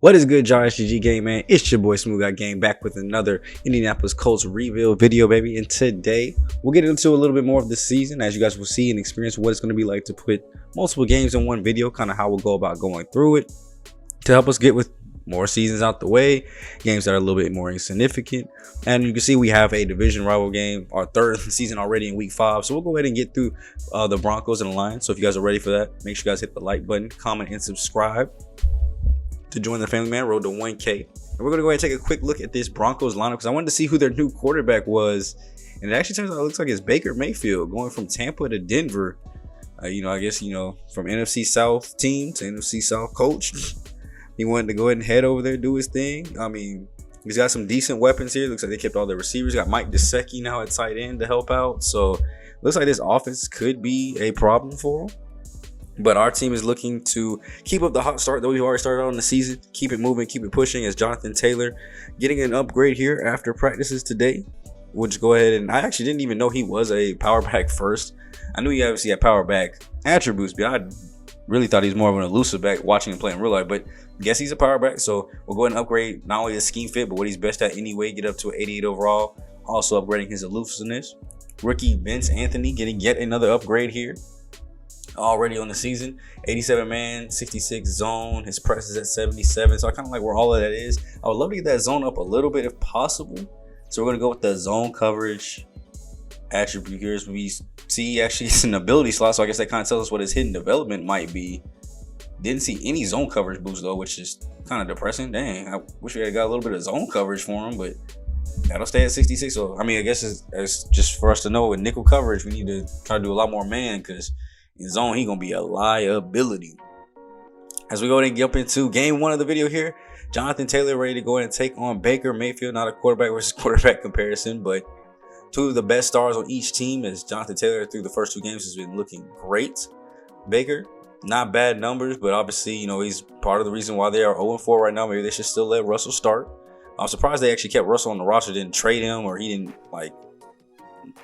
What is good, y'all? SGG Game, man. It's your boy SmooveGotGame back with another Indianapolis Colts reveal video, baby. And today we'll get into a little bit more of the season, as you guys will see and experience what it's going to be like to put multiple games in one video, kind of how we'll go about going through it to help us get with more seasons out the way, games that are a little bit more insignificant. And you can see we have a division rival game, our third season already in week 5. So we'll go ahead and get through the Broncos and the Lions. So if you guys are ready for that, make sure you guys hit the like button, comment, and subscribe to join the family, man. Road to 1K. And we're gonna go ahead and take a quick look at this Broncos lineup because I wanted to see who their new quarterback was, and it actually turns out it looks like it's Baker Mayfield going from Tampa to Denver. I guess from NFC South team to NFC South coach. He wanted to go ahead and head over there, do his thing. I mean, he's got some decent weapons here. Looks like they kept all their receivers. Got Mike Gesicki now at tight end to help out. So looks like this offense could be a problem for him. But our team is looking to keep up the hot start that we've already started on the season. Keep it moving, keep it pushing, as Jonathan Taylor getting an upgrade here after practices today. We'll just go ahead, and I actually didn't even know he was a power back first. I knew he obviously had power back attributes, but I really thought he was more of an elusive back watching him play in real life. But I guess he's a power back, so we'll go ahead and upgrade not only his scheme fit, but what he's best at anyway, get up to an 88 overall. Also upgrading his elusiveness. Rookie Vince Anthony getting yet another upgrade here already on the season. 87 man, 66 zone. His press is at 77. So I kind of like where all of that is. I would love to get that zone up a little bit if possible. So we're going to go with the zone coverage attribute here. As we see, actually, it's an ability slot. So I guess that kind of tells us what his hidden development might be. Didn't see any zone coverage boost, though, which is kind of depressing. Dang, I wish we had got a little bit of zone coverage for him, but that'll stay at 66. So, I mean, I guess it's just for us to know with nickel coverage, we need to try to do a lot more man, because in zone, he's going to be a liability. As we go ahead and jump into game 1 of the video here, Jonathan Taylor ready to go ahead and take on Baker Mayfield. Not a quarterback versus quarterback comparison, but two of the best stars on each team, as Jonathan Taylor through the first 2 games has been looking great. Baker, not bad numbers, but obviously, he's part of the reason why they are 0-4 right now. Maybe they should still let Russell start. I'm surprised they actually kept Russell on the roster, didn't trade him, or he didn't,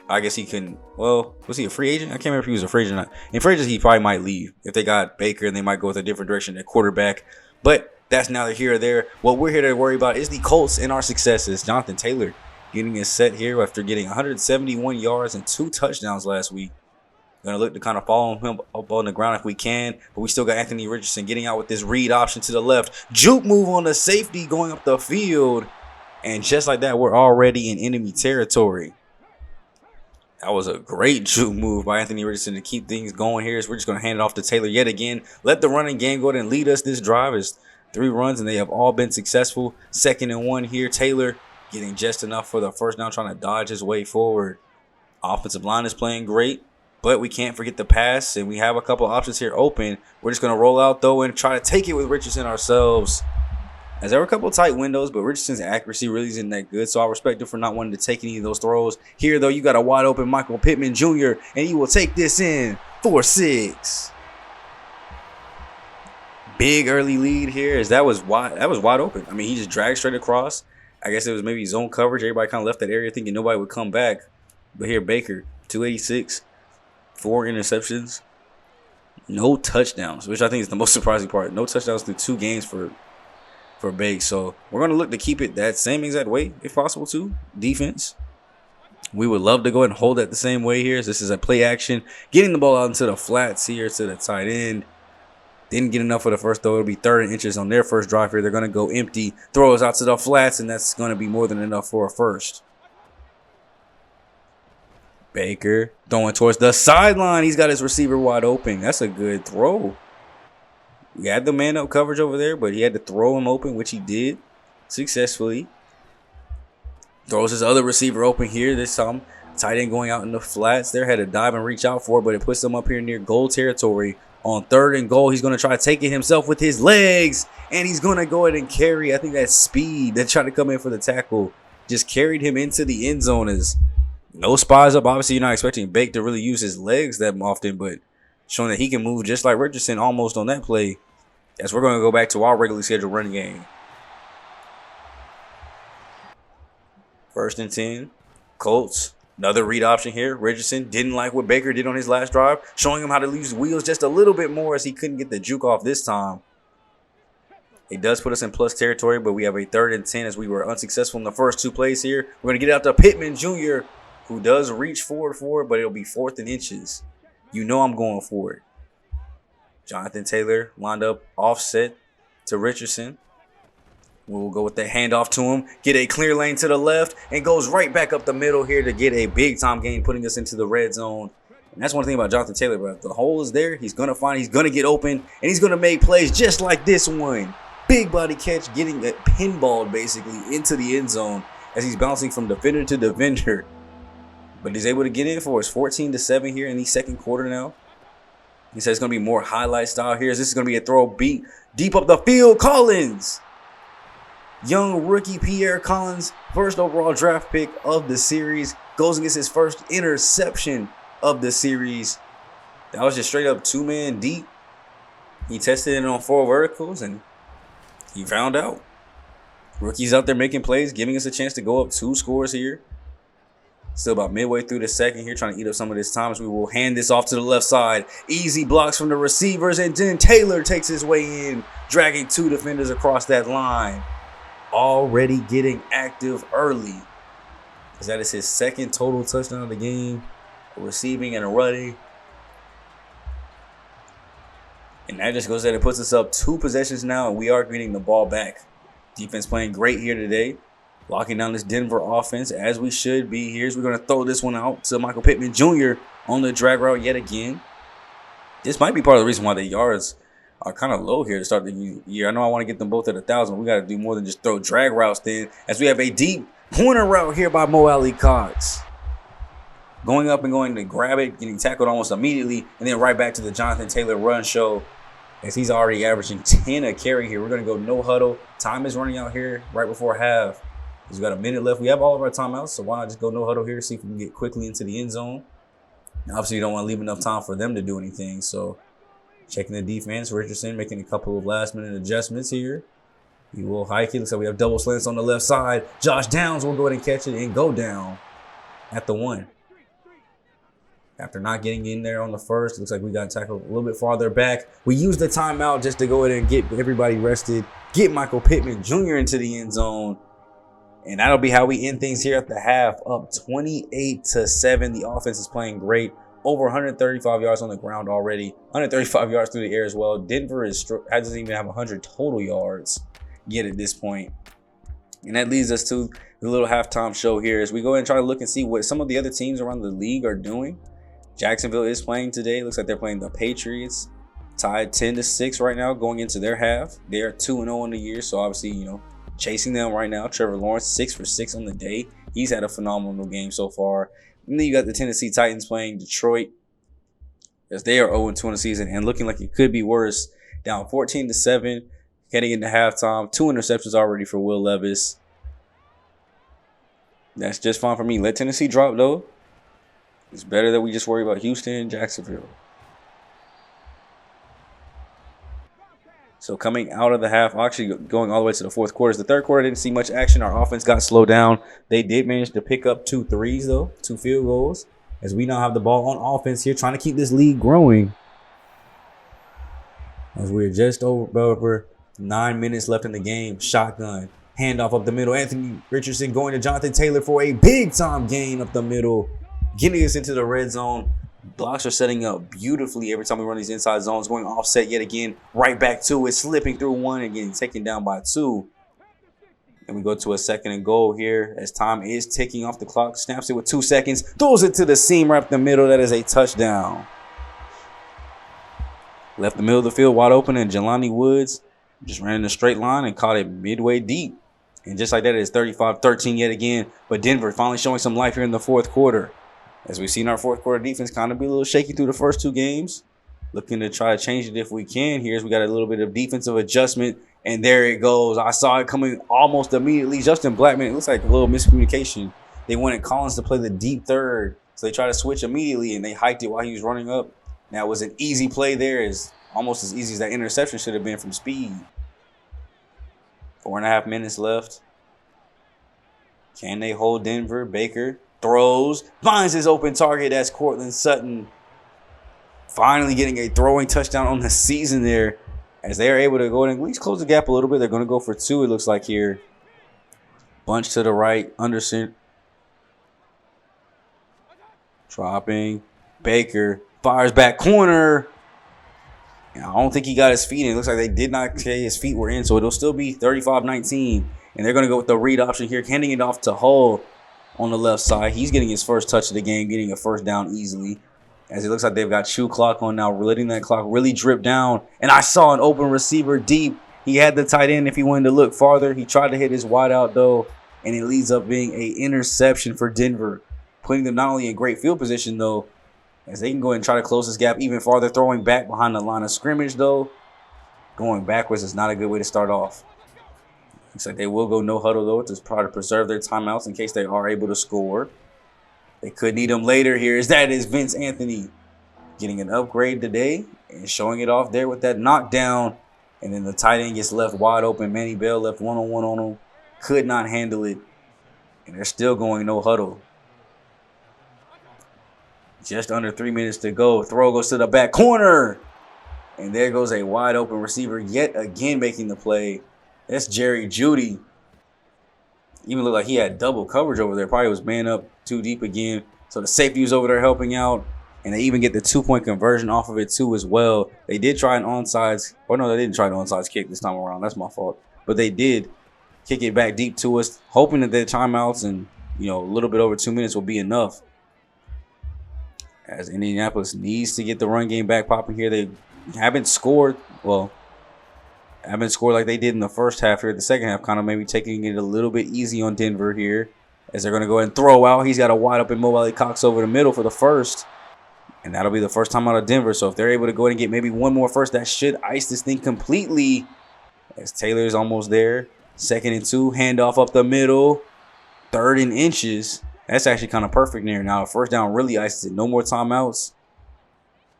I guess he couldn't. Well, was he a free agent? I can't remember if he was a free agent or not. In free agent, he probably might leave. If they got Baker, and they might go with a different direction at quarterback. But that's neither here or there. What we're here to worry about is the Colts and our successes. Jonathan Taylor getting his set here after getting 171 yards and 2 touchdowns last week. Gonna look to kind of follow him up on the ground if we can. But we still got Anthony Richardson getting out with this read option to the left. Juke move on the safety going up the field. And just like that, we're already in enemy territory. That was a great juke move by Anthony Richardson to keep things going here. So we're just going to hand it off to Taylor yet again. Let the running game go ahead and lead us this drive. It's 3 runs, and they have all been successful. 2nd and 1 here. Taylor getting just enough for the first down, trying to dodge his way forward. Offensive line is playing great, but we can't forget the pass, and we have a couple options here open. We're just going to roll out, though, and try to take it with Richardson ourselves. As there were a couple of tight windows, but Richardson's accuracy really isn't that good, so I respect him for not wanting to take any of those throws. Here, though, you got a wide open Michael Pittman Jr., and he will take this in for 6. Big early lead here, as that was wide open. I mean, he just dragged straight across. I guess it was maybe zone coverage. Everybody kind of left that area thinking nobody would come back. But here, Baker, 286, 4 interceptions, no touchdowns, which I think is the most surprising part. No touchdowns through 2 games for Big. So we're going to look to keep it that same exact way if possible too. Defense, we would love to go ahead and hold that the same way here. This is a play action, getting the ball out into the flats here to the tight end. Didn't get enough for the first throw. It'll be 3rd and inches on their first drive here. They're going to go empty, throw us out to the flats, and that's going to be more than enough for a first. Baker throwing towards the sideline. He's got his receiver wide open. That's a good throw. We had the man-up coverage over there, but he had to throw him open, which he did successfully. Throws his other receiver open here. This time, tight end going out in the flats. There had to dive and reach out for it, but it puts him up here near goal territory. On 3rd and goal, he's going to try to take it himself with his legs, and he's going to go ahead and carry. I think that speed that tried to come in for the tackle just carried him into the end zone. As no spies up. Obviously, you're not expecting Bake to really use his legs that often, but showing that he can move just like Richardson almost on that play. As we're going to go back to our regularly scheduled running game. 1st and 10. Colts. Another read option here. Richardson didn't like what Baker did on his last drive, showing him how to use wheels just a little bit more as he couldn't get the juke off this time. It does put us in plus territory, but we have a 3rd and 10 as we were unsuccessful in the first 2 plays here. We're going to get out to Pittman Jr., who does reach forward for it, but it'll be 4th and inches. You know I'm going for it. Jonathan Taylor lined up offset to Richardson. We'll go with the handoff to him, get a clear lane to the left, and goes right back up the middle here to get a big-time gain, putting us into the red zone. And that's one thing about Jonathan Taylor, bro. If the hole is there, he's going to find it, he's going to get open, and he's going to make plays just like this one. Big body catch, getting a pinball basically into the end zone as he's bouncing from defender to defender. But he's able to get in for us. 14-7 here in the second quarter now. He says it's going to be more highlight style here. This is going to be a throw beat deep up the field. Collins. Young rookie Pierre Collins, first overall draft pick of the series, goes against his first interception of the series. That was just straight up 2-man deep. He tested it on 4 verticals and he found out. Rookie's out there making plays, giving us a chance to go up 2 scores here. Still about midway through the second here, trying to eat up some of this time as we will hand this off to the left side. Easy blocks from the receivers, and then Taylor takes his way in, dragging 2 defenders across that line. Already getting active early, because that is his 2nd total touchdown of the game, receiving and running. And that just goes ahead and puts us up 2 possessions now, and we are getting the ball back. Defense playing great here today, locking down this Denver offense as we should be here. So we're going to throw this one out to Michael Pittman Jr. on the drag route yet again. This might be part of the reason why the yards are kind of low here to start the year. I know I want to get them both at 1,000. We got to do more than just throw drag routes then, as we have a deep pointer route here by Mo Alley Cox. Going up and going to grab it, getting tackled almost immediately, and then right back to the Jonathan Taylor run show, as he's already averaging 10 a carry here. We're going to go no huddle. Time is running out here right before half. We've got a minute left. We have all of our timeouts, so why not just go no huddle here, see if we can get quickly into the end zone. Now, obviously, you don't want to leave enough time for them to do anything, so checking the defense. Richardson making a couple of last-minute adjustments here. He will hike it. Looks like we have double slants on the left side. Josh Downs will go ahead and catch it and go down at the 1. After not getting in there on the first, it looks like we got tackled a little bit farther back. We used the timeout just to go ahead and get everybody rested, get Michael Pittman Jr. into the end zone. And that'll be how we end things here at the half, up 28-7. The offense is playing great. Over 135 yards on the ground already. 135 yards through the air as well. Denver doesn't even have 100 total yards yet at this point. And that leads us to the little halftime show here as we go ahead and try to look and see what some of the other teams around the league are doing. Jacksonville is playing today. Looks like they're playing the Patriots. Tied 10-6 right now going into their half. They are 2-0 in the year, so obviously, you know, chasing them right now. Trevor Lawrence, 6 for 6 on the day. He's had a phenomenal game so far. And then you got the Tennessee Titans playing Detroit, as they are 0-2 in the season and looking like it could be worse. Down 14-7, heading into halftime. 2 interceptions already for Will Levis. That's just fine for me. Let Tennessee drop, though. It's better that we just worry about Houston and Jacksonville. So coming out of the half, actually going all the way to the fourth quarter. The third quarter didn't see much action. Our offense got slowed down. They did manage to pick up 2 threes, though, 2 field goals, as we now have the ball on offense here, trying to keep this lead growing. As we're just over 9 minutes left in the game. Shotgun, handoff up the middle. Anthony Richardson going to Jonathan Taylor for a big-time gain up the middle, getting us into the red zone. Blocks are setting up beautifully every time we run these inside zones. Going offset yet again, right back to it, slipping through 1 and getting taken down by 2. And we go to a 2nd and goal here as time is ticking off the clock. Snaps it with 2 seconds, throws it to the seam right up the middle. That is a touchdown. Left the middle of the field wide open, and Jelani Woods just ran in a straight line and caught it midway deep. And just like that, it's 35-13 yet again. But Denver finally showing some life here in the fourth quarter. As we've seen our fourth quarter defense kind of be a little shaky through the first 2 games. Looking to try to change it if we can here, as we got a little bit of defensive adjustment. And there it goes. I saw it coming almost immediately. Justin Blackman, it looks like a little miscommunication. They wanted Collins to play the deep third, so they tried to switch immediately, and they hiked it while he was running up. Now, it was an easy play there. It's almost as easy as that interception should have been from speed. 4.5 minutes left. Can they hold Denver? Baker throws, finds his open target. That's Cortland Sutton. Finally getting a throwing touchdown on the season there, as they are able to go and at least close the gap a little bit. They're going to go for 2, it looks like here. Bunch to the right. Anderson. Dropping. Baker. Fires back corner. And I don't think he got his feet in. It looks like they did not say his feet were in. So it'll still be 35-19. And they're going to go with the read option here. Handing it off to Hull on the left side. He's getting his first touch of the game. Getting a first down easily. As it looks like they've got shoe clock on now. Letting that clock really drip down. And I saw an open receiver deep. He had the tight end if he wanted to look farther. He tried to hit his wide out though. And it leads up being an interception for Denver. Putting them not only in great field position though, as they can go ahead and try to close this gap even farther. Throwing back behind the line of scrimmage though. Going backwards is not a good way to start off. Looks like they will go no huddle though to try to preserve their timeouts in case they are able to score. They could need them later here. That is Vince Anthony getting an upgrade today and showing it off there with that knockdown. And then the tight end gets left wide open. Manny Bell left one-on-one on him. Could not handle it. And they're still going no huddle. Just under 3 minutes to go. Throw goes to the back corner. And there goes a wide open receiver yet again making the play. That's Jerry Jeudy. Even looked like he had double coverage over there. Probably was man up too deep again. So the safety was over there helping out. And they even get the 2-point conversion off of it too as well. They did try an onside. Oh, no, they didn't try an onside kick this time around. That's my fault. But they did kick it back deep to us, hoping that their timeouts and, you know, a little bit over 2 minutes will be enough. As Indianapolis needs to get the run game back popping here. They haven't scored. Well, haven't scored like they did in the first half here. The second half kind of maybe taking it a little bit easy on Denver here. As they're going to go ahead and throw out. He's got a wide open Mo Cox over the middle for the first. And that'll be the first time out of Denver. So if they're able to go ahead and get maybe one more first, that should ice this thing completely. As Taylor's almost there. 2nd and 2. Handoff up the middle. 3rd and inches. That's actually kind of perfect there. Now, first down really ices it. No more timeouts.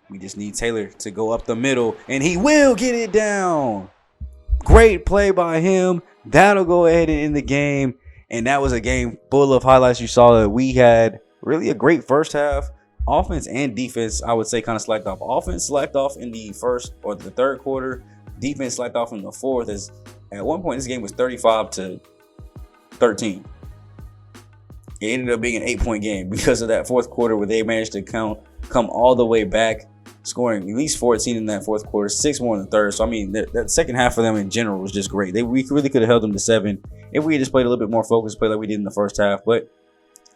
We just need Taylor to go up the middle. And he will get it down. Great play by him. That'll go ahead and end the game. And that was a game full of highlights. You saw that we had really a great first half. Offense and defense, I would say, kind of slacked off. Offense slacked off in the first or the third quarter. Defense slacked off in the fourth. As at one point, this game was 35-13. It ended up being an 8-point game because of that fourth quarter where they managed to come all the way back, scoring at least 14 in that fourth quarter, 6 more in the third. So, I mean, that second half for them in general was just great. We really could have held them to 7 if we had just played a little bit more focused play like we did in the first half. But,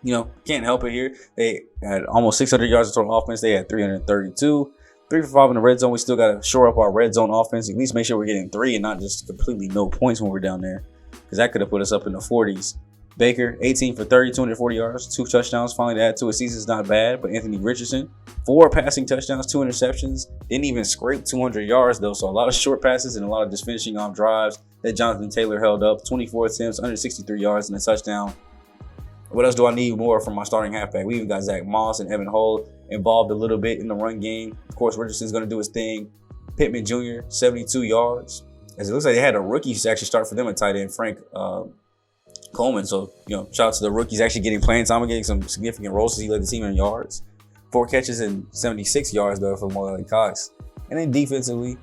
you know, can't help it here. They had almost 600 yards of total offense. They had 332. 3 for 5 in the red zone. We still got to shore up our red zone offense. At least make sure we're getting 3 and not just completely no points when we're down there, because that could have put us up in the 40s. Baker, 18 for 30, 240 yards, 2 touchdowns. Finally, to add to a season's not bad. But Anthony Richardson, 4 passing touchdowns, 2 interceptions. Didn't even scrape 200 yards, though. So a lot of short passes and a lot of just finishing on drives that Jonathan Taylor held up. 24 attempts, 163 yards, and a touchdown. What else do I need more from my starting halfback? We even got Zach Moss and Evan Hull involved a little bit in the run game. Of course, Richardson's going to do his thing. Pittman Jr., 72 yards. As it looks like they had a rookie to actually start for them at tight end, Frank Coleman. So, you know, shout out to the rookies actually getting playing time and getting some significant roles as he led the team in yards. 4 catches and 76 yards, though, for Mo Cox. And then defensively,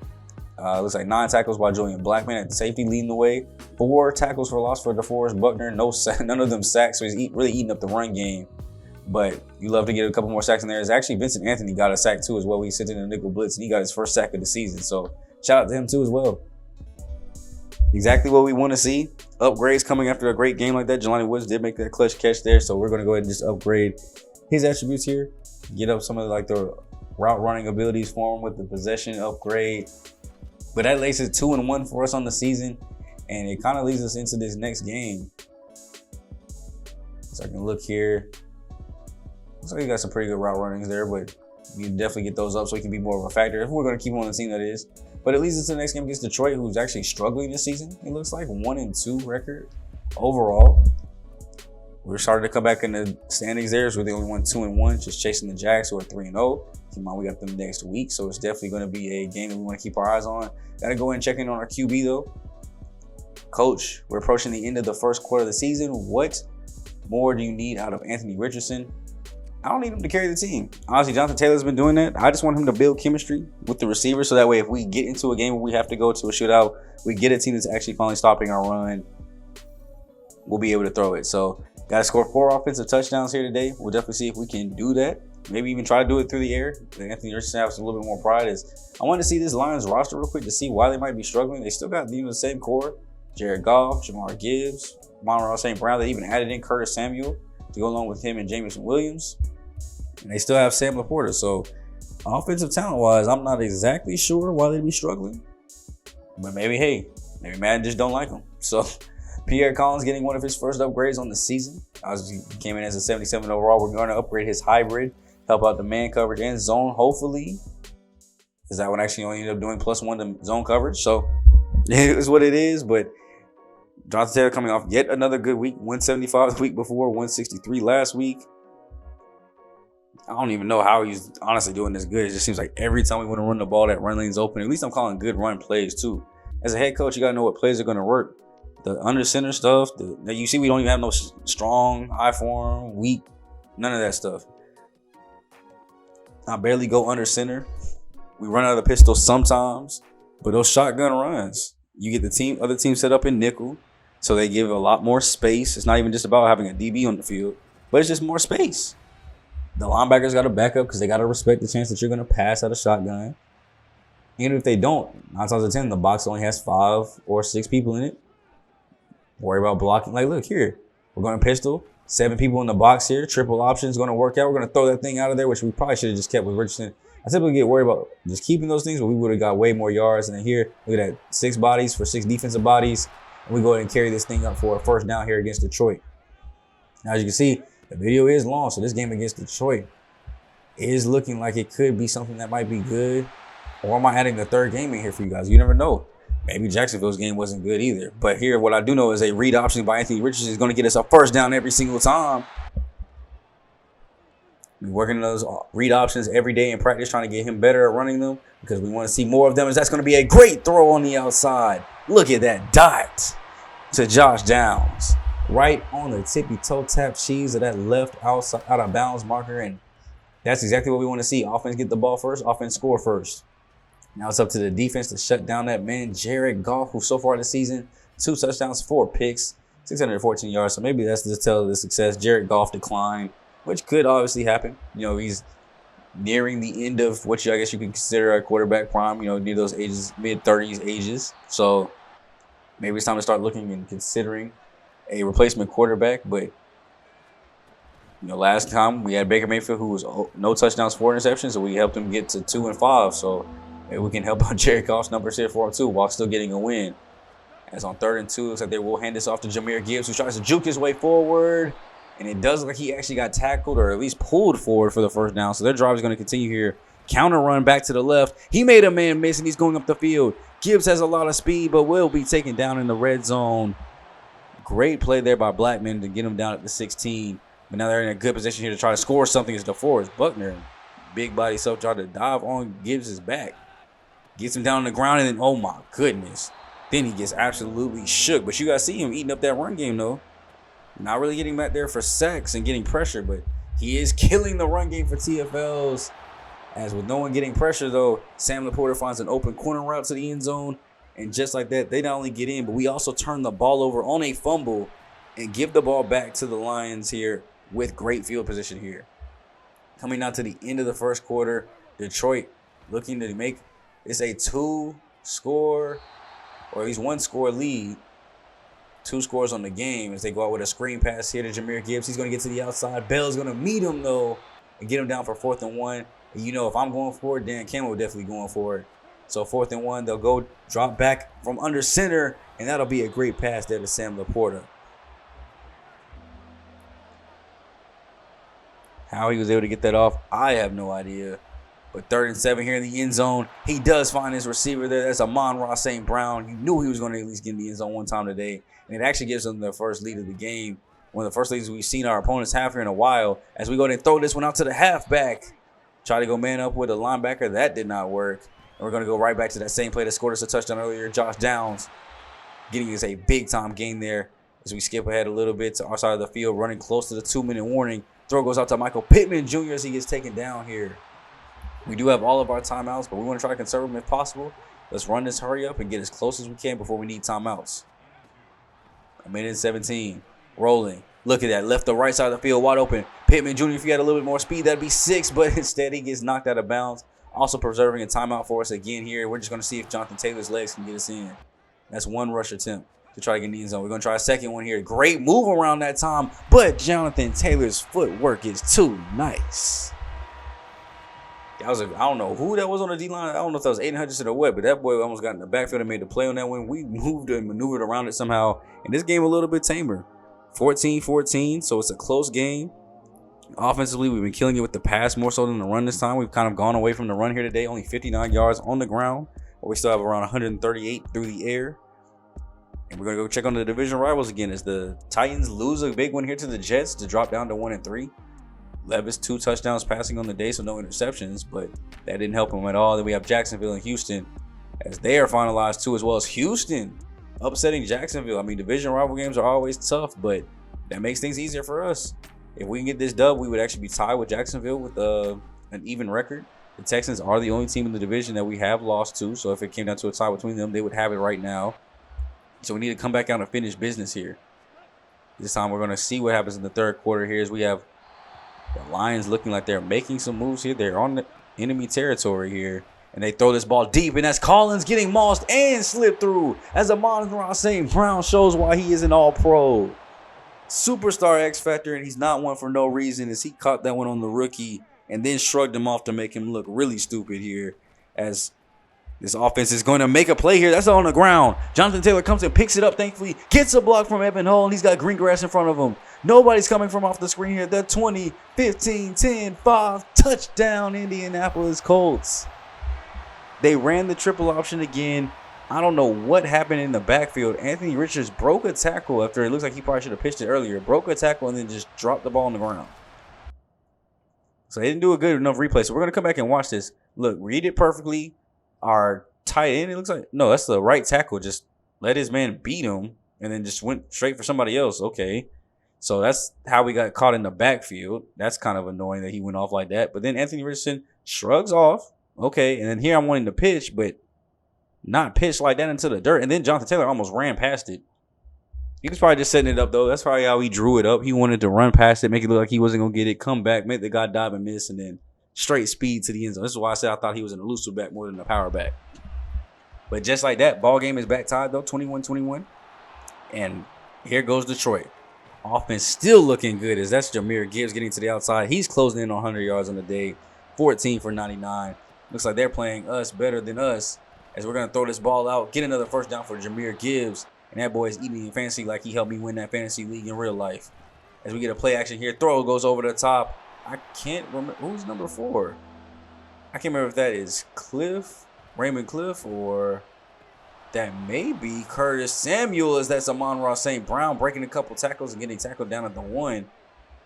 looks like 9 tackles by Julian Blackman at the safety leading the way. 4 tackles for loss for DeForest Buckner. None of them sacks, so he's really eating up the run game. But you love to get a couple more sacks in there. It's actually Vincent Anthony got a sack too as well. He sent in a nickel blitz and he got his first sack of the season. So shout out to him too as well. Exactly what we want to see. Upgrades coming after a great game like that. Jelani Woods did make that clutch catch there. So we're going to go ahead and just upgrade his attributes here. Get up some of the route running abilities for him with the possession upgrade. But that lays it 2-1 for us on the season. And it kind of leads us into this next game. So I can look here. Looks like he got some pretty good route runnings there, but you can definitely get those up so he can be more of a factor if we're going to keep him on the team, that is. But it leads us to the next game against Detroit, who's actually struggling this season. It looks like 1-2 record overall. We're starting to come back in the standings there, so we're the only one 2-1, just chasing the Jags, who are 3-0. Keep in mind, we got them next week, so it's definitely going to be a game that we want to keep our eyes on. Got to go and check in on our QB, though. Coach, we're approaching the end of the first quarter of the season. What more do you need out of Anthony Richardson? I don't need him to carry the team. Honestly, Jonathan Taylor's been doing that. I just want him to build chemistry with the receiver so that way if we get into a game where we have to go to a shootout, we get a team that's actually finally stopping our run, we'll be able to throw it. So, got to score 4 offensive touchdowns here today. We'll definitely see if we can do that. Maybe even try to do it through the air. Anthony Richardson has a little bit more pride. I want to see this Lions roster real quick to see why they might be struggling. They still got the same core. Jared Goff, Jamar Gibbs, Monroe St. Brown. They even added in Curtis Samuel to go along with him and Jameson Williams. And they still have Sam Laporta. So, offensive talent-wise, I'm not exactly sure why they'd be struggling. But maybe Madden just don't like them. So, Pierre Collins getting one of his first upgrades on the season. He came in as a 77 overall. We're going to upgrade his hybrid, help out the man coverage and zone, hopefully. Because that one actually only ended up doing +1 to zone coverage. So, it is what it is. But Jonathan Taylor coming off yet another good week. 175 the week before, 163 last week. I don't even know how he's honestly doing this good. It just seems like every time we want to run the ball, that run lane's open. At least I'm calling good run plays, too. As a head coach, you got to know what plays are going to work. The under center stuff, you see we don't even have no strong, high form, weak, none of that stuff. I barely go under center. We run out of the pistol sometimes, but those shotgun runs, you get the other team set up in nickel, so they give a lot more space. It's not even just about having a DB on the field, but it's just more space. The linebackers got to back up because they got to respect the chance that you're going to pass out of shotgun. Even if they don't, 9 times out of 10, the box only has 5 or 6 people in it. Worry about blocking. Like, look here. We're going to pistol. 7 people in the box here. Triple option is going to work out. We're going to throw that thing out of there, which we probably should have just kept with Richardson. I typically get worried about just keeping those things, but we would have got way more yards. And then here, look at that. 6 bodies for 6 defensive bodies. And we go ahead and carry this thing up for a first down here against Detroit. Now, as you can see, the video is long, so this game against Detroit is looking like it could be something that might be good. Or am I adding the 3rd game in here for you guys? You never know. Maybe Jacksonville's game wasn't good either. But here, what I do know is a read option by Anthony Richardson is going to get us a first down every single time. We're working those read options every day in practice, trying to get him better at running them because we want to see more of them. As that's going to be a great throw on the outside. Look at that dot to Josh Downs. Right on the tippy toe tap cheese of that left outside out of bounds marker. And that's exactly what we want to see. Offense get the ball first, offense score first. Now it's up to the defense to shut down that man, Jared Goff, who so far this season, 2 touchdowns, 4 picks, 614 yards. So maybe that's the tell of the success. Jared Goff decline, which could obviously happen. You know, he's nearing the end of what I guess you could consider a quarterback prime, near those ages, mid-30s ages. So maybe it's time to start looking and considering a replacement quarterback. But last time we had Baker Mayfield, who was no touchdowns, 4 interceptions, so we helped him get to 2 and 5. So maybe we can help out Jared Goff's numbers here for him too, while still getting a win. As on 3rd and 2, looks like they will hand this off to Jahmyr Gibbs, who tries to juke his way forward, and it does look like he actually got tackled or at least pulled forward for the first down. So their drive is going to continue here. Counter run back to the left. He made a man miss, and he's going up the field. Gibbs has a lot of speed, but will be taken down in the red zone. Great play there by Blackman to get him down at the 16. But now they're in a good position here to try to score something as DeForest Buckner, big body self, tried to dive on Gibbs' back. Gets him down on the ground, and then, oh my goodness. Then he gets absolutely shook. But you guys see him eating up that run game, though. Not really getting back there for sacks and getting pressure, but he is killing the run game for TFLs. As with no one getting pressure, though, Sam Laporta finds an open corner route to the end zone. And just like that, they not only get in, but we also turn the ball over on a fumble and give the ball back to the Lions here with great field position here. Coming out to the end of the first quarter, Detroit looking to make this a 2-score or at least 1-score lead. 2 scores on the game as they go out with a screen pass here to Jahmyr Gibbs. He's going to get to the outside. Bell's going to meet him, though, and get him down for 4th and 1. And if I'm going for it, Dan Campbell definitely going for it. So 4th and 1, they'll go drop back from under center, and that'll be a great pass there to Sam Laporta. How he was able to get that off, I have no idea. But 3rd and 7 here in the end zone, he does find his receiver there. That's Amon-Ra St. Brown. You knew he was going to at least get in the end zone one time today. And it actually gives them their first lead of the game. One of the first leads we've seen our opponents have here in a while. As we go ahead and throw this one out to the halfback. Try to go man up with a linebacker. That did not work. And we're going to go right back to that same play that scored us a touchdown earlier. Josh Downs getting us a big-time gain there as we skip ahead a little bit to our side of the field, running close to the 2-minute warning. Throw goes out to Michael Pittman Jr. as he gets taken down here. We do have all of our timeouts, but we want to try to conserve them if possible. Let's run this hurry up and get as close as we can before we need timeouts. 1:17. Rolling. Look at that. Left the right side of the field wide open. Pittman Jr., if he had a little bit more speed, that'd be 6, but instead he gets knocked out of bounds. Also preserving a timeout for us again here. We're just going to see if Jonathan Taylor's legs can get us in. That's one rush attempt to try to get in the end zone. We're going to try a second one here. Great move around that time, but Jonathan Taylor's footwork is too nice. That was I don't know who that was on the D-line. I don't know if that was Aiden Hutchinson or what, but that boy almost got in the backfield and made the play on that one. We moved and maneuvered around it somehow. And this game a little bit tamer. 14-14, so it's a close game. Offensively, we've been killing it with the pass more so than the run this time. We've kind of gone away from the run here today. Only 59 yards on the ground, but we still have around 138 through the air. And we're going to go check on the division rivals again as the Titans lose a big one here to the Jets to drop down to 1-3. Levis 2 touchdowns passing on the day, so no interceptions, but that didn't help him at all. Then we have Jacksonville and Houston as they are finalized too, as well as Houston upsetting Jacksonville. I mean, division rival games are always tough, but that makes things easier for us. If we can get this dub, we would actually be tied with Jacksonville with an even record. The Texans are the only team in the division that we have lost to, so if it came down to a tie between them, they would have it right now. So we need to come back out and finish business here. This time we're going to see what happens in the third quarter here as we have the Lions looking like they're making some moves here. They're on the enemy territory here. And they throw this ball deep. And that's Collins getting mossed and slipped through. As Amon-Ra St. Brown shows why he is an all-pro. Superstar X Factor. And he's not one for no reason. As he caught that one on the rookie. And then shrugged him off to make him look really stupid here. As this offense is going to make a play here. That's on the ground. Jonathan Taylor comes and picks it up, thankfully. Gets a block from Evan Hull, and he's got green grass in front of him. Nobody's coming from off the screen here. The 20, 15, 10, 5. Touchdown, Indianapolis Colts. They ran the triple option again. I don't know what happened in the backfield. Anthony Richardson broke a tackle after it looks like he probably should have pitched it earlier. Broke a tackle and then just dropped the ball on the ground. So they didn't do a good enough replay. So we're going to come back and watch this. Look, read it perfectly. Our tight end, it looks like, no, that's the right tackle. Just let his man beat him and then just went straight for somebody else. Okay. So that's how we got caught in the backfield. That's kind of annoying that he went off like that. But then Anthony Richardson shrugs off. Okay. And then here I'm wanting to pitch, but not pitch like that into the dirt. And then Jonathan Taylor almost ran past it. He was probably just setting it up, though. That's probably how he drew it up. He wanted to run past it, make it look like he wasn't going to get it, come back, make the guy dive and miss, and then straight speed to the end zone. This is why I said I thought he was an elusive back more than a power back. But just like that, ball game is back tied, though, 21-21. And here goes Detroit. Offense still looking good as that's Jahmyr Gibbs getting to the outside. He's closing in on 100 yards on the day, 14 for 99. Looks like they're playing us better than us as we're going to throw this ball out, get another first down for Jahmyr Gibbs. And that boy is eating in fantasy like he helped me win that fantasy league in real life. As we get a play action here, throw goes over the top. I can't remember. Who's number 4? I can't remember if that is Raymond Cliff, or that may be Curtis Samuel, as that's Amon-Ra St. Brown breaking a couple tackles and getting tackled down at the 1.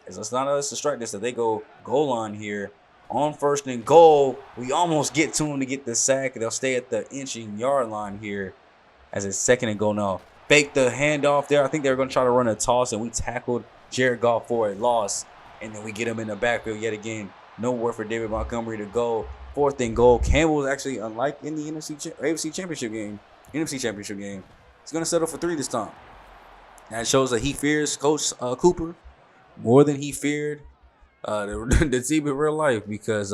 As it's not us to strike this, that they go goal line here. On 1st and goal, we almost get to him to get the sack. They'll stay at the inching yard line here as it's 2nd and goal now. Fake the handoff there. I think they were going to try to run a toss, and we tackled Jared Goff for a loss. And then we get him in the backfield yet again. Nowhere for David Montgomery to go. 4th and goal. Campbell is actually, unlike in the NFC Championship game, he's going to settle for 3 this time. That shows that he fears Coach Cooper more than he feared the team in real life, because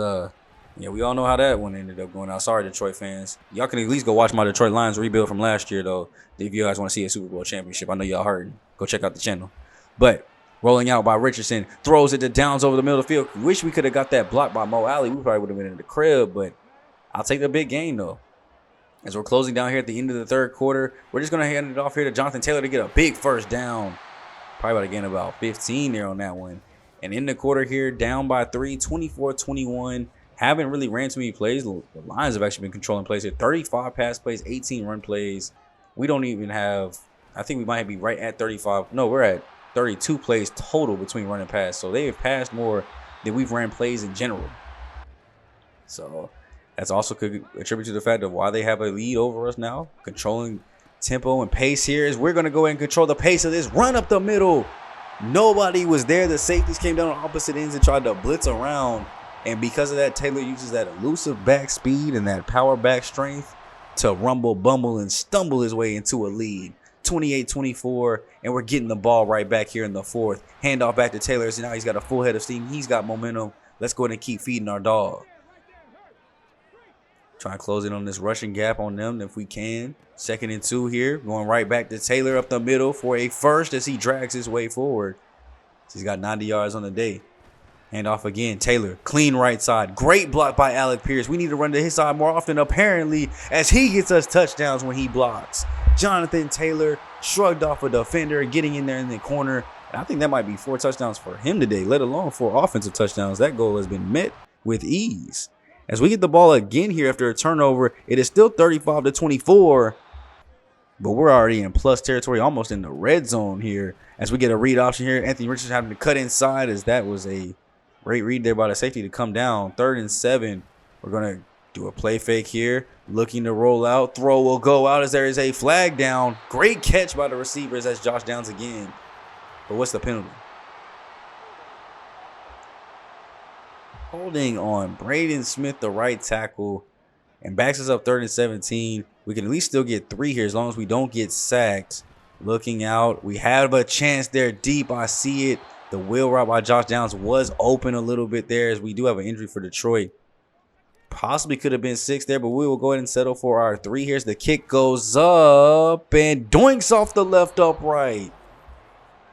yeah, we all know how that one ended up going out. Sorry, Detroit fans. Y'all can at least go watch my Detroit Lions rebuild from last year, though, if you guys want to see a Super Bowl championship. I know y'all heard. Go check out the channel. But rolling out by Richardson, throws it to Downs over the middle of the field. Wish we could have got that block by Mo Alley. We probably would have been in the crib, but I'll take the big game, though. As we're closing down here at the end of the 3rd quarter, we're just going to hand it off here to Jonathan Taylor to get a big first down. Probably about to gain about 15 there on that one. And in the quarter here, down by 3, 24-21. Haven't really ran too many plays. The Lions have actually been controlling plays here. 35 pass plays, 18 run plays. We don't even have, I think we might be right at 35. No, we're at 32 plays total between run and pass. So they have passed more than we've ran plays in general. So that's also could attribute to the fact of why they have a lead over us now. Controlling tempo and pace here is we're going to go ahead and control the pace of this run up the middle. Nobody was there. The safeties came down on opposite ends and tried to blitz around. And because of that, Taylor uses that elusive back speed and that power back strength to rumble, bumble, and stumble his way into a lead. 28-24, and we're getting the ball right back here in the fourth. Handoff back to Taylor. So now he's got a full head of steam. He's got momentum. Let's go ahead and keep feeding our dog. Try to close in on this rushing gap on them if we can. 2nd and 2 here. Going right back to Taylor up the middle for a first as he drags his way forward. He's got 90 yards on the day. Handoff again. Taylor, clean right side. Great block by Alec Pierce. We need to run to his side more often, apparently, as he gets us touchdowns when he blocks. Jonathan Taylor shrugged off a defender, getting in there in the corner. And I think that might be 4 touchdowns for him today, let alone 4 offensive touchdowns. That goal has been met with ease. As we get the ball again here after a turnover, it is still 35-24. But we're already in plus territory, almost in the red zone here. As we get a read option here, Anthony Richardson having to cut inside, as that was a great read there by the safety to come down. 3rd and 7. We're going to do a play fake here. Looking to roll out. Throw will go out as there is a flag down. Great catch by the receivers as Josh Downs again. But what's the penalty? Holding on Braden Smith, the right tackle, and backs us up 3rd and 17. We can at least still get 3 here as long as we don't get sacked. Looking out. We have a chance there deep. I see it. The wheel route by Josh Downs was open a little bit there, as we do have an injury for Detroit. Possibly could have been 6 there, but we will go ahead and settle for our 3 here. The kick goes up and doinks off the left upright.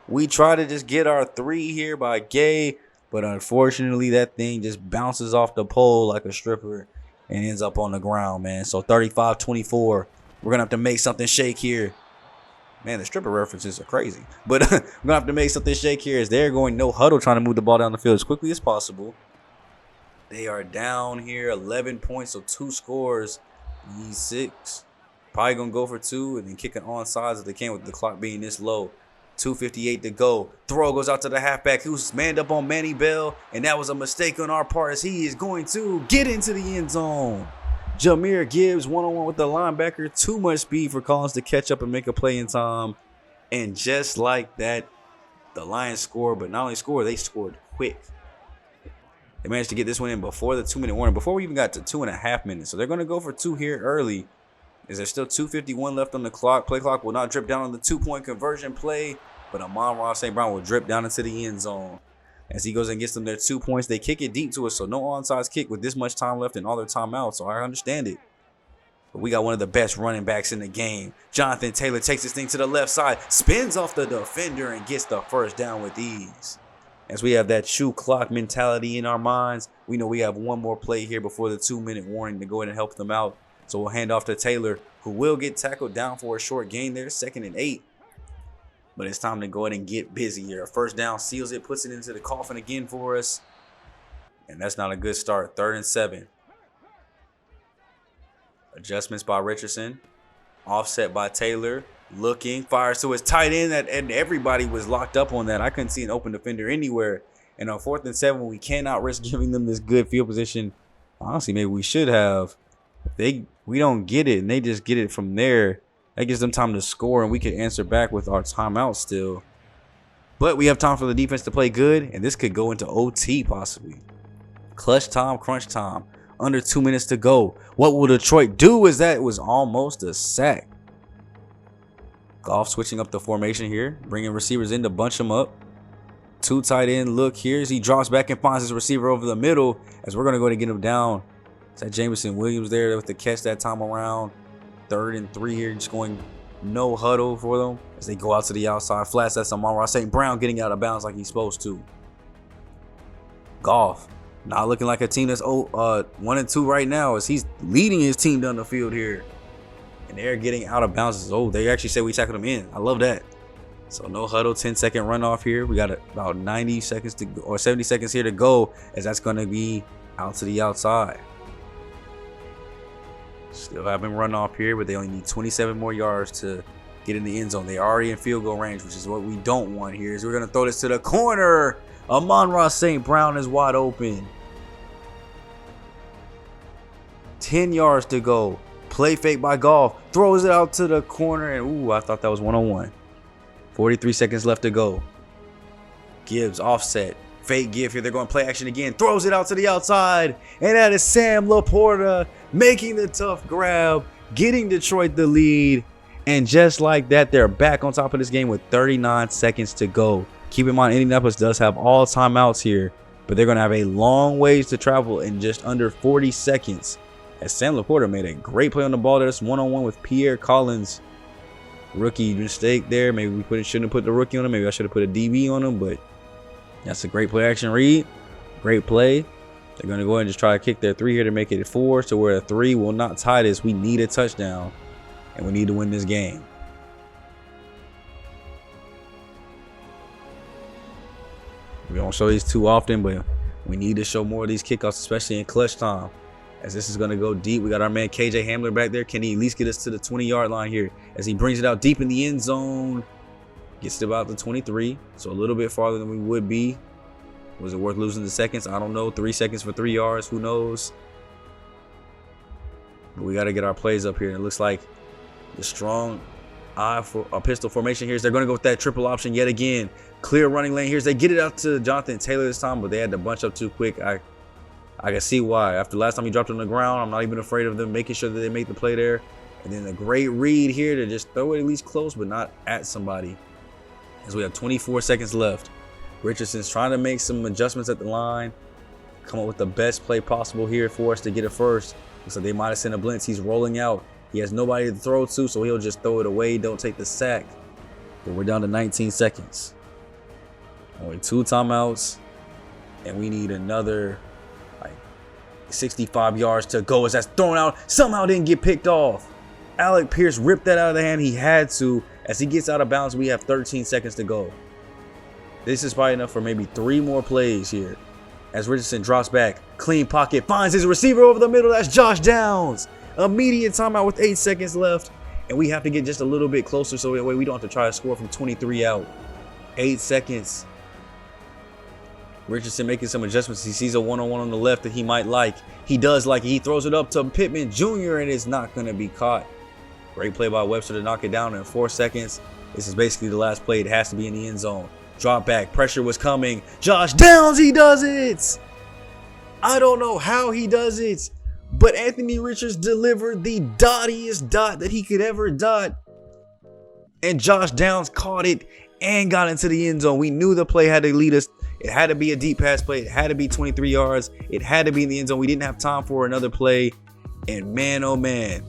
We try to just get our 3 here by Gay, but unfortunately that thing just bounces off the pole like a stripper and ends up on the ground, man. So 35-24. We're going to have to make something shake here. Man, the stripper references are crazy. But we're going to have to make something shake here as they're going no huddle, trying to move the ball down the field as quickly as possible. They are down here 11 points, so 2 scores. Need 6. Probably going to go for 2 and then kick it onside if they can with the clock being this low. 2:58 to go. Throw goes out to the halfback who's manned up on Manny Bell, and that was a mistake on our part as he is going to get into the end zone. Jahmyr Gibbs one-on-one with the linebacker. Too much speed for Collins to catch up and make a play in time. And just like that, the Lions scored, but not only scored, they scored quick. They managed to get this one in before the 2-minute warning, before we even got to 2.5 minutes. So they're going to go for 2 here early. Is there still 2:51 left on the clock? Play clock will not drip down on the 2-point conversion play, but Amon-Ra St. Brown will drip down into the end zone. As he goes and gets them their 2 points, they kick it deep to us, so no onside kick with this much time left and all their timeouts, so I understand it. But we got one of the best running backs in the game. Jonathan Taylor takes this thing to the left side, spins off the defender, and gets the first down with ease. As we have that shoe clock mentality in our minds, we know we have one more play here before the 2-minute warning to go ahead and help them out. So we'll hand off to Taylor, who will get tackled down for a short gain there, 2nd and 8. But it's time to go ahead and get busy here. First down seals it, puts it into the coffin again for us. And that's not a good start. 3rd and 7. Adjustments by Richardson. Offset by Taylor. Looking, fires to his tight end, and everybody was locked up on that. I couldn't see an open defender anywhere. And on 4th and 7, we cannot risk giving them this good field position. Honestly, maybe we should have. We don't get it, and they just get it from there. That gives them time to score, and we can answer back with our timeout still. But we have time for the defense to play good, and this could go into OT possibly. Clutch time, crunch time. Under 2 minutes to go. What will Detroit do? As that was almost a sack. Goff switching up the formation here, bringing receivers in to bunch them up. 2 tight end look here as he drops back and finds his receiver over the middle, as we're going to go to get him down. Is that Jameson Williams there with the catch that time around? 3rd and 3 here, just going no huddle for them as they go out to the outside. Flats, that's Amon-Ra St. Brown getting out of bounds like he's supposed to. Goff not looking like a team that's 1-2 right now, as he's leading his team down the field here. And they're getting out of bounds. Oh, they actually said we tackled him in. I love that. So no huddle, 10-second runoff here. We got about 90 seconds to go, or 70 seconds here to go, as that's going to be out to the outside. Still have him run off here, but they only need 27 more yards to get in the end zone. They're already in field goal range, which is what we don't want here. So we're going to throw this to the corner. Amon-Ra St. Brown is wide open. 10 yards to go. Play fake by Goff. Throws it out to the corner, and ooh, I thought that was 1-on-1. 43 seconds left to go. Gibbs offset. Fake give here. They're going play action again. Throws it out to the outside. And that is Sam Laporta making the tough grab, getting Detroit the lead. And just like that, they're back on top of this game with 39 seconds to go. Keep in mind, Indianapolis does have all timeouts here, but they're going to have a long ways to travel in just under 40 seconds. As Sam Laporta made a great play on the ball. There's one-on-one with Pierre Collins. Rookie mistake there. Maybe we shouldn't have put the rookie on him. Maybe I should have put a DB on him, but that's a great play action read. Great play. They're going to go ahead and just try to kick their 3 here to make it a 4. So where a 3 will not tie this. We need a touchdown, and we need to win this game. We don't show these too often, but we need to show more of these kickoffs, especially in clutch time. As this is going to go deep. We got our man KJ Hamler back there. Can he at least get us to the 20-yard line here? As he brings it out deep in the end zone. Gets to about the 23, so a little bit farther than we would be. Was it worth losing the seconds? I don't know. 3 seconds for 3 yards. Who knows? But we got to get our plays up here. And it looks like the strong eye for a pistol formation here is they're going to go with that triple option yet again. Clear running lane here. They get it out to Jonathan Taylor this time, but they had to bunch up too quick. I can see why. After last time he dropped on the ground, I'm not even afraid of them making sure that they make the play there. And then a great read here to just throw it at least close, but not at somebody. As we have 24 seconds left. Richardson's trying to make some adjustments at the line. Come up with the best play possible here for us to get it first. Looks like they might have sent a blitz. He's rolling out. He has nobody to throw to, so he'll just throw it away. Don't take the sack. But we're down to 19 seconds. Only 2 timeouts. And we need another 65 yards to go as that's thrown out. Somehow didn't get picked off. Alec Pierce ripped that out of the hand. He had to. As he gets out of bounds, we have 13 seconds to go. This is probably enough for maybe 3 more plays here. As Richardson drops back, clean pocket, finds his receiver over the middle. That's Josh Downs. Immediate timeout with 8 seconds left. And we have to get just a little bit closer so that way we don't have to try to score from 23 out. 8 seconds. Richardson making some adjustments. He sees a one-on-one on the left that he might like. He does like it. He throws it up to Pittman Jr. and it's not going to be caught. Great play by Webster to knock it down in 4 seconds. This is basically the last play. It has to be in the end zone. Drop back. Pressure was coming. Josh Downs, he does it. I don't know how he does it, but Anthony Richards delivered the dottiest dot that he could ever dot. And Josh Downs caught it and got into the end zone. We knew the play had to lead us. It had to be a deep pass play. It had to be 23 yards. It had to be in the end zone. We didn't have time for another play. And man, oh man.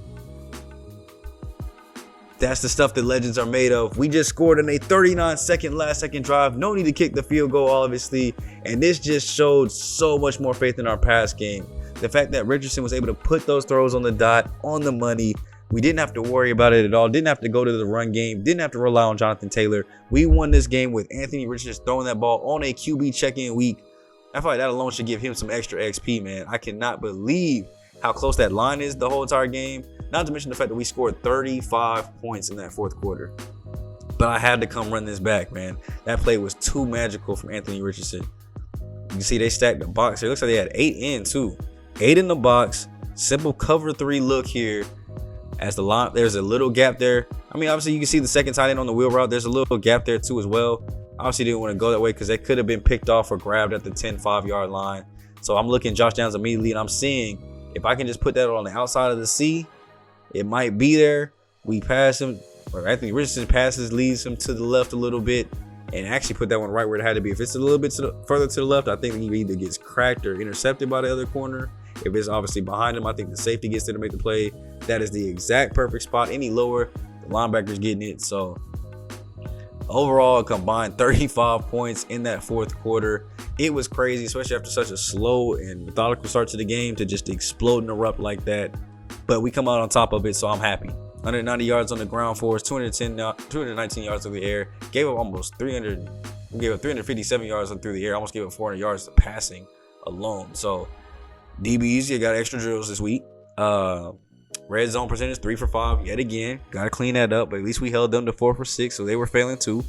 That's the stuff that legends are made of. We just scored in a 39-second last-second drive. No need to kick the field goal, obviously. And this just showed so much more faith in our pass game. The fact that Richardson was able to put those throws on the dot, on the money. We didn't have to worry about it at all. Didn't have to go to the run game. Didn't have to rely on Jonathan Taylor. We won this game with Anthony Richards throwing that ball on a QB check-in week. I feel like that alone should give him some extra XP, man. I cannot believe how close that line is the whole entire game. Not to mention the fact that we scored 35 points in that 4th quarter. But I had to come run this back, man. That play was too magical from Anthony Richardson. You can see they stacked the box here. It looks like they had 8 in, too. 8 in the box. Simple cover 3 look here. As the line, there's a little gap there. I mean, obviously, you can see the second tight end on the wheel route. There's a little gap there, too, as well. Obviously, didn't want to go that way because they could have been picked off or grabbed at the 10, 5-yard line. So I'm looking Josh Downs immediately, and I'm seeing if I can just put that on the outside of the C, it might be there. We pass him, or Anthony Richardson passes, leads him to the left a little bit, and actually put that one right where it had to be. If it's a little bit further to the left, I think he either gets cracked or intercepted by the other corner. If it's obviously behind him, I think the safety gets there to make the play. That is the exact perfect spot. Any lower, the linebacker's getting it. So overall, a combined 35 points in that 4th quarter. It was crazy, especially after such a slow and methodical start to the game, to just explode and erupt like that. But we come out on top of it, so I'm happy. 190 yards on the ground for us, 219 yards through the air. Gave up almost 300. We gave up 357 yards through the air. Almost gave up 400 yards to passing alone. So DBs, you got extra drills this week. Red zone percentage 3 for 5 yet again. Got to clean that up, but at least we held them to 4 for 6, so they were failing too.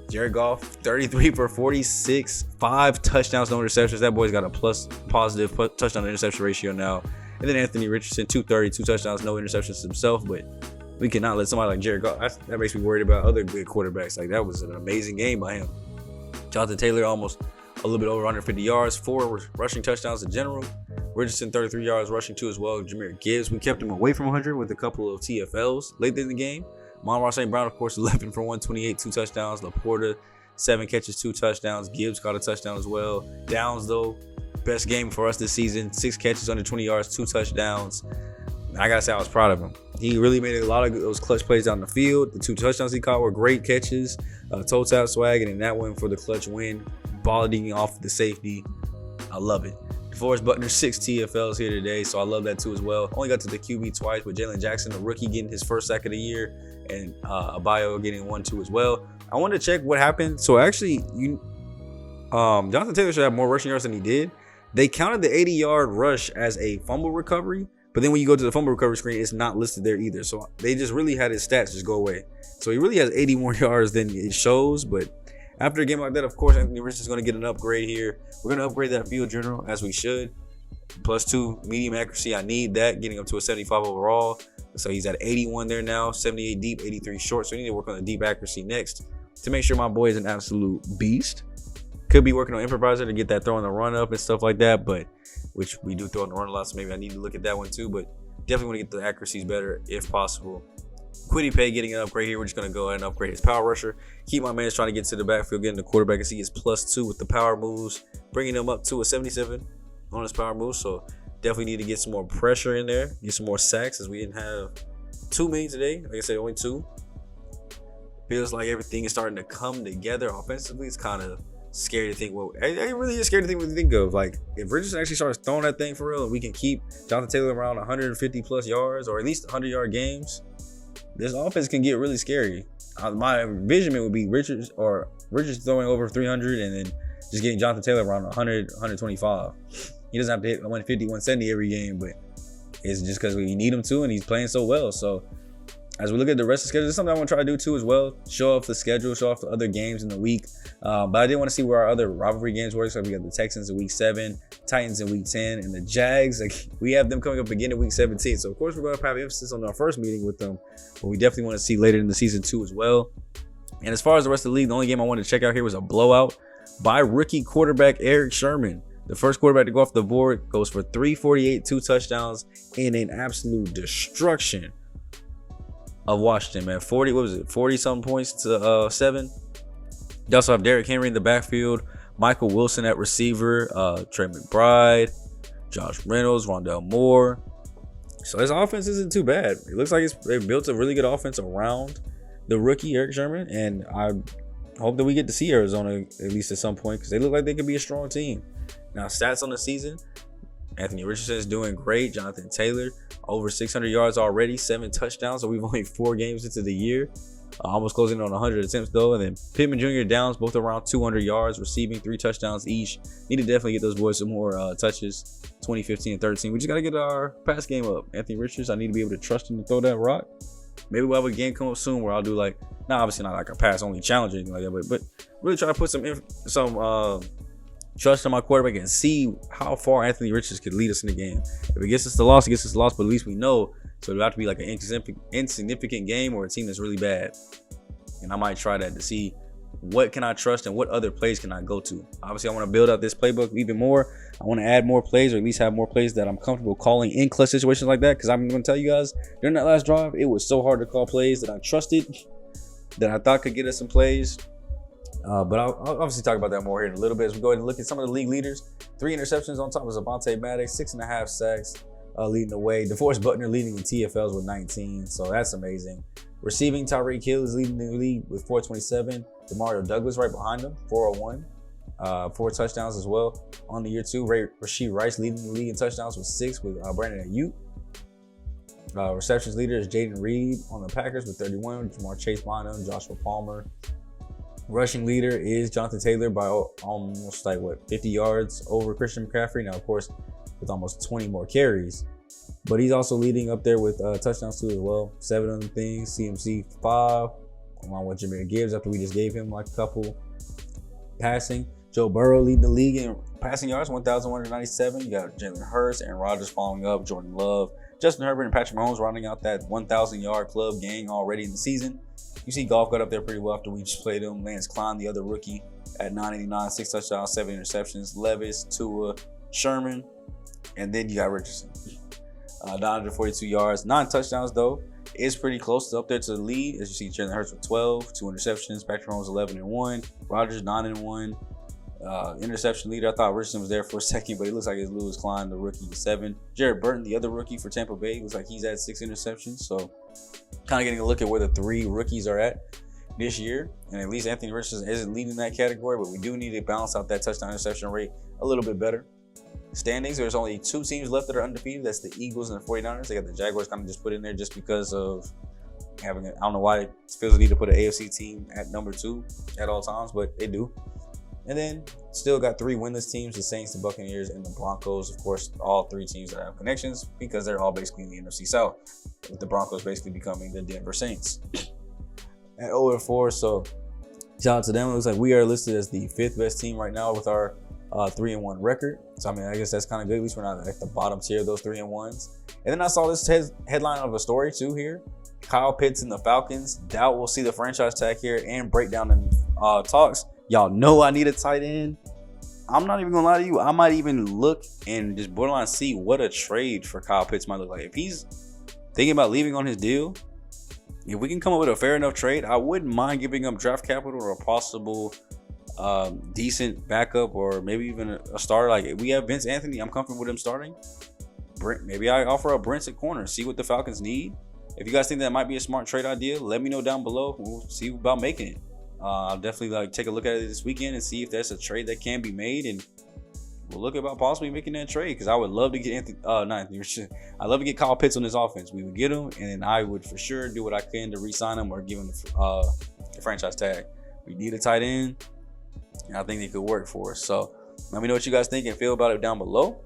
Jared Goff 33 for 46, 5 touchdowns, no interceptions. That boy's got a positive touchdown to interception ratio now. And then Anthony Richardson 230, 2 touchdowns, no interceptions himself. But we cannot let somebody like Jared Goff. That makes me worried about other good quarterbacks. Like, that was an amazing game by him. Jonathan Taylor almost a little bit over 150 yards, 4 rushing touchdowns in general. Richardson 33 yards rushing too as well. Jahmyr Gibbs, we kept him away from 100 with a couple of TFLs late in the game. Monroe St. Brown, of course, 11 for 128, 2 touchdowns. Laporta, 7 catches, 2 touchdowns. Gibbs got a touchdown as well. Downs, though, best game for us this season. 6 catches, under 20 yards, 2 touchdowns. I gotta say, I was proud of him. He really made a lot of those clutch plays down the field. The 2 touchdowns he caught were great catches. Toe tap swag, and then that one for the clutch win. Balling off the safety. I love it. DeForest Buckner, 6 TFLs here today, so I love that too as well. Only got to the QB twice, with Jalen Jackson, the rookie, getting his first sack of the year, and Abayo getting 1-2 as well. I wanted to check what happened. So actually, Jonathan Taylor should have more rushing yards than he did. They counted the 80-yard rush as a fumble recovery, but then when you go to the fumble recovery screen, it's not listed there either. So they just really had his stats just go away. So he really has 80 more yards than it shows, but after a game like that, of course, Anthony Richardson is going to get an upgrade here. We're going to upgrade that field general as we should. +2 medium accuracy. I need that, getting up to a 75 overall. So he's at 81 there now, 78 deep, 83 short. So we need to work on the deep accuracy next to make sure my boy is an absolute beast. Could be working on improviser to get that throw in the run up and stuff like that, but which we do throw in the run a lot, so maybe I need to look at that one too. But definitely want to get the accuracies better if possible. Quiddy Pay getting an upgrade here. We're just going to go ahead and upgrade his power rusher. Keep my man trying to get to the backfield, getting the quarterback as he is +2 with the power moves, bringing him up to a 77 on his power moves. So definitely need to get some more pressure in there, get some more sacks, as we didn't have too many today. Like I said, only 2. Feels like everything is starting to come together offensively. It's kind of scary to think. Well, it really is scary to think what you think of. Like, if Richardson actually starts throwing that thing for real, and we can keep Jonathan Taylor around 150+ yards, or at least 100-yard games, this offense can get really scary. My envisionment would be Richardson throwing over 300 and then just getting Jonathan Taylor around 100, 125. He doesn't have to hit 150, 170 every game, but it's just because we need him to, and he's playing so well. So as we look at the rest of the schedule, this is something I want to try to do too as well. Show off the schedule, show off the other games in the week. But I did want to see where our other rivalry games were. So we got the Texans in week 7, Titans in week 10, and the Jags. Like, we have them coming up again in week 17. So of course we're going to have emphasis on our first meeting with them, but we definitely want to see later in the season too as well. And as far as the rest of the league, the only game I wanted to check out here was a blowout by rookie quarterback Eric Sherman. The first quarterback to go off the board, goes for 348, 2 touchdowns, in an absolute destruction of Washington, man. 40-something points to 7. You also have Derrick Henry in the backfield, Michael Wilson at receiver, Trey McBride, Josh Reynolds, Rondell Moore. So this offense isn't too bad. It looks like they've built a really good offense around the rookie Eric Sherman, and I hope that we get to see Arizona at least at some point, because they look like they could be a strong team. Now, stats on the season: Anthony Richardson is doing great. Jonathan Taylor, over 600 yards already, 7 touchdowns. So we've only 4 games into the year. Almost closing on 100 attempts though. And then Pittman Jr. Downs, both around 200 yards, receiving 3 touchdowns each. Need to definitely get those boys some more touches. 2015 and 13. We just got to get our pass game up. Anthony Richards, I need to be able to trust him to throw that rock. Maybe we'll have a game come up soon where I'll do like, obviously not like a pass only challenge or anything like that, but really try to put some trust in my quarterback and see how far Anthony Richards could lead us in the game. If it gets us the loss, it gets us the loss, but at least we know. So it'll have to be like an insignificant game or a team that's really bad. And I might try that to see what can I trust and what other plays can I go to. Obviously, I want to build out this playbook even more. I want to add more plays, or at least have more plays that I'm comfortable calling in clutch situations like that. Because I'm going to tell you guys, during that last drive, it was so hard to call plays that I trusted, that I thought could get us some plays. But I'll obviously talk about that more here in a little bit as we go ahead and look at some of the league leaders. 3 interceptions on top of Avonte Maddox, 6.5 sacks leading the way. DeForest Buckner leading in TFLs with 19, so that's amazing. Receiving, Tyreek Hill is leading the league with 427. Demario Douglas right behind him, 401. 4 touchdowns as well on the year too. Rashee Rice leading the league in touchdowns with 6 with Brandon Ayuk. Receptions leader is Jaden Reed on the Packers with 31. Jamar Chase behind him, Joshua Palmer. Rushing leader is Jonathan Taylor by almost 50 yards over Christian McCaffrey. Now, of course, with almost 20 more carries. But he's also leading up there with touchdowns too as well. 7 of them things. CMC 5, along with Jahmyr Gibbs after we just gave him like a couple. Passing, Joe Burrow leading the league in passing yards, 1,197. You got Jalen Hurts, Aaron Rodgers following up, Jordan Love, Justin Herbert, and Patrick Mahomes rounding out that 1,000-yard club gang already in the season. You see Goff got up there pretty well after we just played him. Lance Klein, the other rookie, at 989, 6 touchdowns, 7 interceptions. Levis, Tua, Sherman, and then you got Richardson. 942 yards, 9 touchdowns though. Is pretty close to up there to the lead. As you see, Jalen Hurts with 12, 2 interceptions. Patrick Mahomes 11-1. Rodgers 9-1. Interception leader. I thought Richardson was there for a second, but it looks like it's Lewis Klein, the rookie, with 7. Jared Burton, the other rookie for Tampa Bay, looks like he's at 6 interceptions. So kind of getting a look at where the 3 rookies are at this year. And at least Anthony Richardson isn't leading that category, but we do need to balance out that touchdown interception rate a little bit better. Standings, there's only 2 teams left that are undefeated. That's the Eagles and the 49ers. They got the Jaguars kind of just put in there just because of having I don't know why it feels the need to put an AFC team at number 2 at all times, but they do. And then still got 3 winless teams, the Saints, the Buccaneers, and the Broncos. Of course, all 3 teams that have connections because they're all basically in the NFC South, with the Broncos basically becoming the Denver Saints at 0-4. So shout out to them. It looks like we are listed as the 5th best team right now with our 3-1 record. So I mean, I guess that's kind of good. At least we're not at the bottom tier of those 3-1s. And then I saw this headline of a story too here. Kyle Pitts and the Falcons. Doubt we'll see the franchise tag here and breakdown in talks. Y'all know I need a tight end. I'm not even gonna lie to you. I might even look and just borderline see what a trade for Kyle Pitts might look like. If he's thinking about leaving on his deal, if we can come up with a fair enough trade, I wouldn't mind giving up draft capital or a possible decent backup, or maybe even a starter. Like if we have Vince Anthony, I'm comfortable with him starting. Maybe I offer up Brent at corner, see what the Falcons need. If you guys think that might be a smart trade idea, let me know down below. We'll see about making it. I'll definitely take a look at it this weekend and see if there's a trade that can be made, and we'll look about possibly making that trade, because I would love to get I'd love to get Kyle Pitts on this offense. We would get him, and I would for sure do what I can to re-sign him or give him the franchise tag. We need a tight end, and I think they could work for us. So let me know what you guys think and feel about it down below.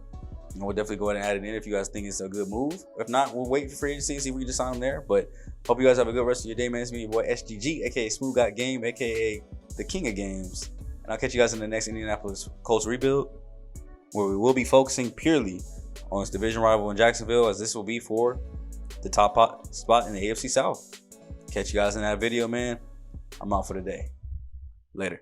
And we'll definitely go ahead and add it in if you guys think it's a good move. If not, we'll wait for free agency and see if we can just sign them there. But hope you guys have a good rest of your day, man. It's me, your boy SGG, aka SmooveGotGame, aka the King of Games. And I'll catch you guys in the next Indianapolis Colts rebuild, where we will be focusing purely on this division rival in Jacksonville, as this will be for the top spot in the AFC South. Catch you guys in that video, man. I'm out for the day. Later.